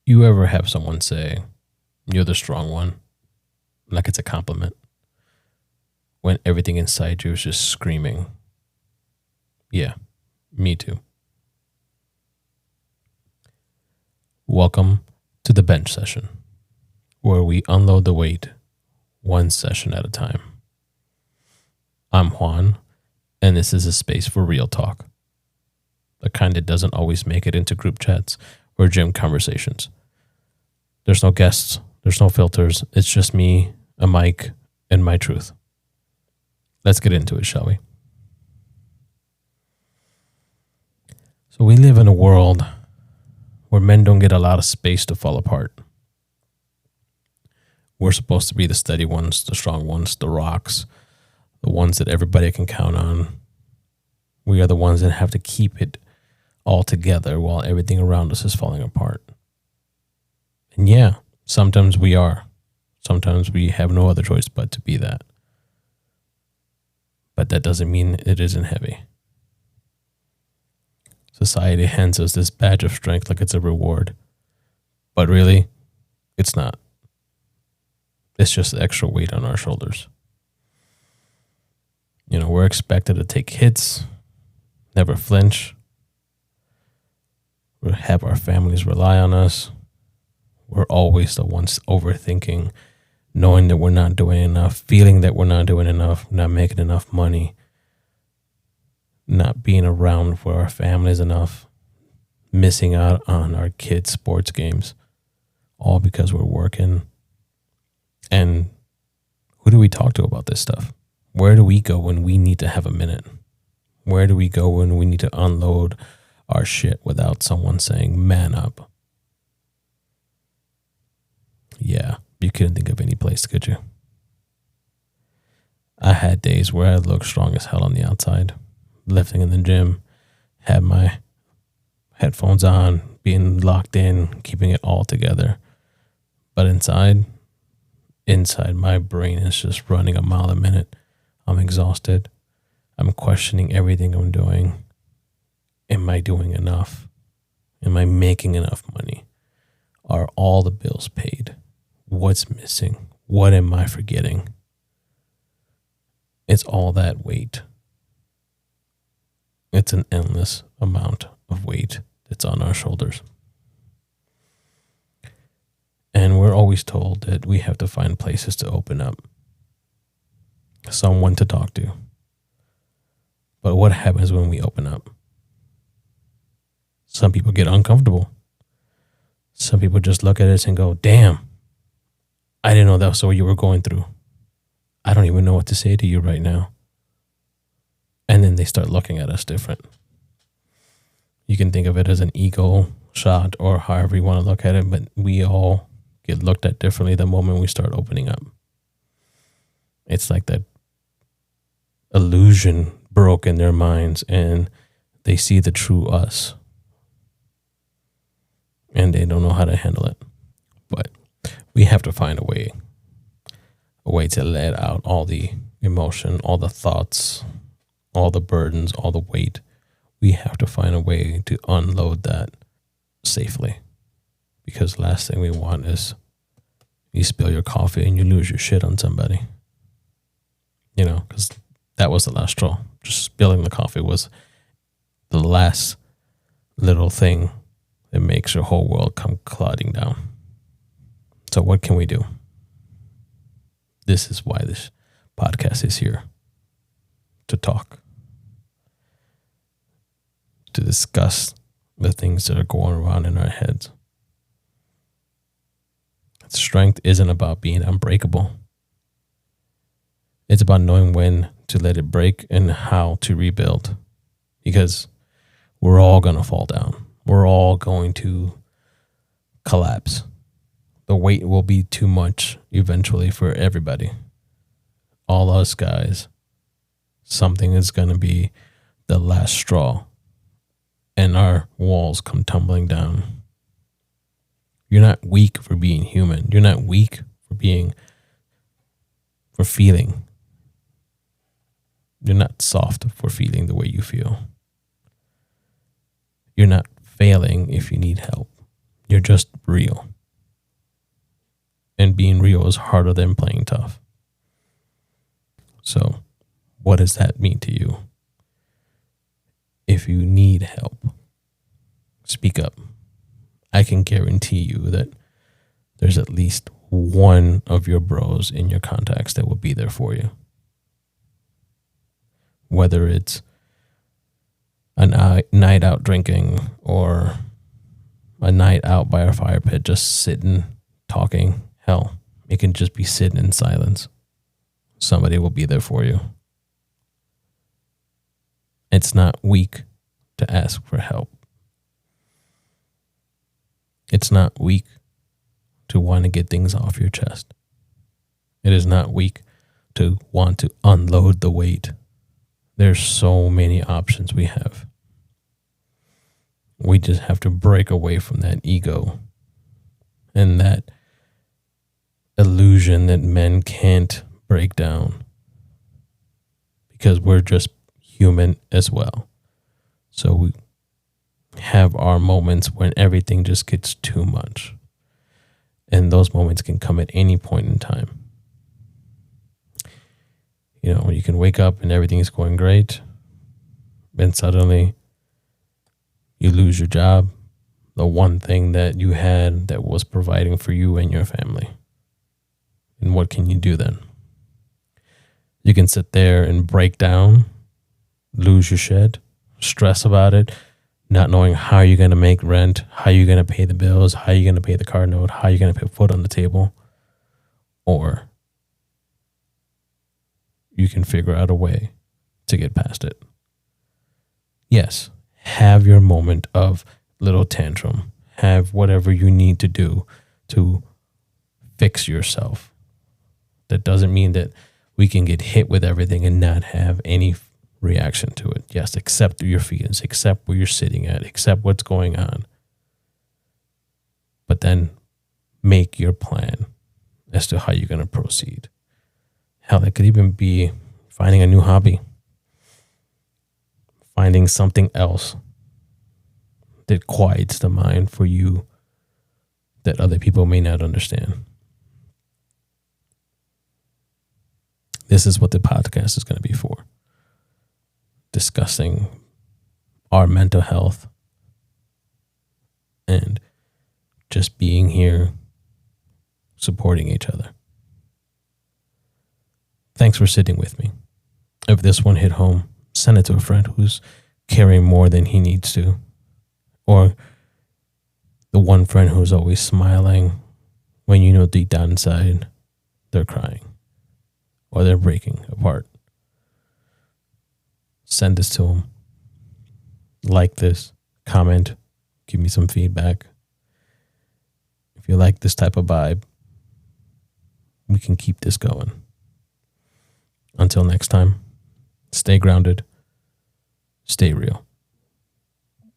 You ever have someone say, "You're the strong one," like it's a compliment, when everything inside you is just screaming, "Yeah, me too." Welcome to the bench session, where we unload the weight one session at a time. I'm Juan, and this is a space for real talk, the kind that doesn't always make it into group chats or gym conversations. There's no guests, there's no filters, it's just me, a mic, and my truth. Let's get into it, shall we? So we live in a world where men don't get a lot of space to fall apart. We're supposed to be the steady ones, the strong ones, the rocks, the ones that everybody can count on. We are the ones that have to keep it all together while everything around us is falling apart. And yeah, sometimes we are. Sometimes we have no other choice but to be that. But that doesn't mean it isn't heavy. Society hands us this badge of strength like it's a reward. But really, it's not. It's just the extra weight on our shoulders. We're expected to take hits, never flinch. We have our families rely on us. We're always the ones overthinking, knowing that we're not doing enough, feeling that we're not doing enough, not making enough money, not being around for our families enough, missing out on our kids' sports games, all because we're working. And who do we talk to about this stuff? Where do we go when we need to have a minute? Where do we go when we need to unload our shit without someone saying, "Man up"? Yeah, you couldn't think of any place, could you? I had days where I looked strong as hell on the outside, lifting in the gym, had my headphones on, being locked in, keeping it all together. But inside my brain is just running a mile a minute. I'm exhausted. I'm questioning everything I'm doing. Am I doing enough? Am I making enough money? Are all the bills paid? What's missing? What am I forgetting? It's all that weight. It's an endless amount of weight that's on our shoulders. And we're always told that we have to find places to open up, someone to talk to. But what happens when we open up? Some people get uncomfortable. Some people just look at us and go, "Damn, I didn't know that's what you were going through. I don't even know what to say to you right now." And then they start looking at us different. You can think of it as an ego shot or however you want to look at it, but we all get looked at differently the moment we start opening up. It's like that illusion broke in their minds and they see the true us. And they don't know how to handle it. But we have to find a way to let out all the emotion, all the thoughts, all the burdens, all the weight. We have to find a way to unload that safely. Because last thing we want is you spill your coffee and you lose your shit on somebody. Because that was the last straw. Just spilling the coffee was the last little thing that makes your whole world come clouding down. So what can we do? This is why this podcast is here. To talk. To discuss the things that are going around in our heads. Strength isn't about being unbreakable. It's about knowing when to let it break and how to rebuild. Because we're all going to fall down. We're all going to collapse. The weight will be too much eventually for everybody. All us guys. Something is going to be the last straw. And our walls come tumbling down. You're not weak for being human. You're not weak for feeling. You're not soft for feeling the way you feel. You're not failing if you need help. You're just real. And being real is harder than playing tough. So, what does that mean to you? If you need help, speak up. I can guarantee you that there's at least one of your bros in your contacts that will be there for you. Whether it's a night out drinking or a night out by a fire pit, just sitting, talking. Hell, it can just be sitting in silence. Somebody will be there for you. It's not weak to ask for help. It's not weak to want to get things off your chest. It is not weak to want to unload the weight. There's so many options we have. We just have to break away from that ego and that illusion that men can't break down, because we're just human as well. So we have our moments when everything just gets too much. And those moments can come at any point in time. You know, you can wake up and everything is going great, and suddenly you lose your job, the one thing that you had that was providing for you and your family. And what can you do then? You can sit there and break down, lose your shit, stress about it, not knowing how you're going to make rent, how you're going to pay the bills, how you're going to pay the car note, how you're going to put food on the table. Or you can figure out a way to get past it. Yes, have your moment of little tantrum. Have whatever you need to do to fix yourself. That doesn't mean that we can get hit with everything and not have any reaction to it. Yes, accept your feelings, accept where you're sitting at, accept what's going on. But then make your plan as to how you're going to proceed. Hell, it could even be finding a new hobby, finding something else that quiets the mind for you that other people may not understand. This is what the podcast is going to be for. Discussing our mental health and just being here, supporting each other. Thanks for sitting with me. If this one hit home, send it to a friend who's carrying more than he needs to. Or the one friend who's always smiling when you know deep down inside they're crying or they're breaking apart. Send this to them. Like this, comment, give me some feedback. If you like this type of vibe, we can keep this going. Until next time, stay grounded, stay real.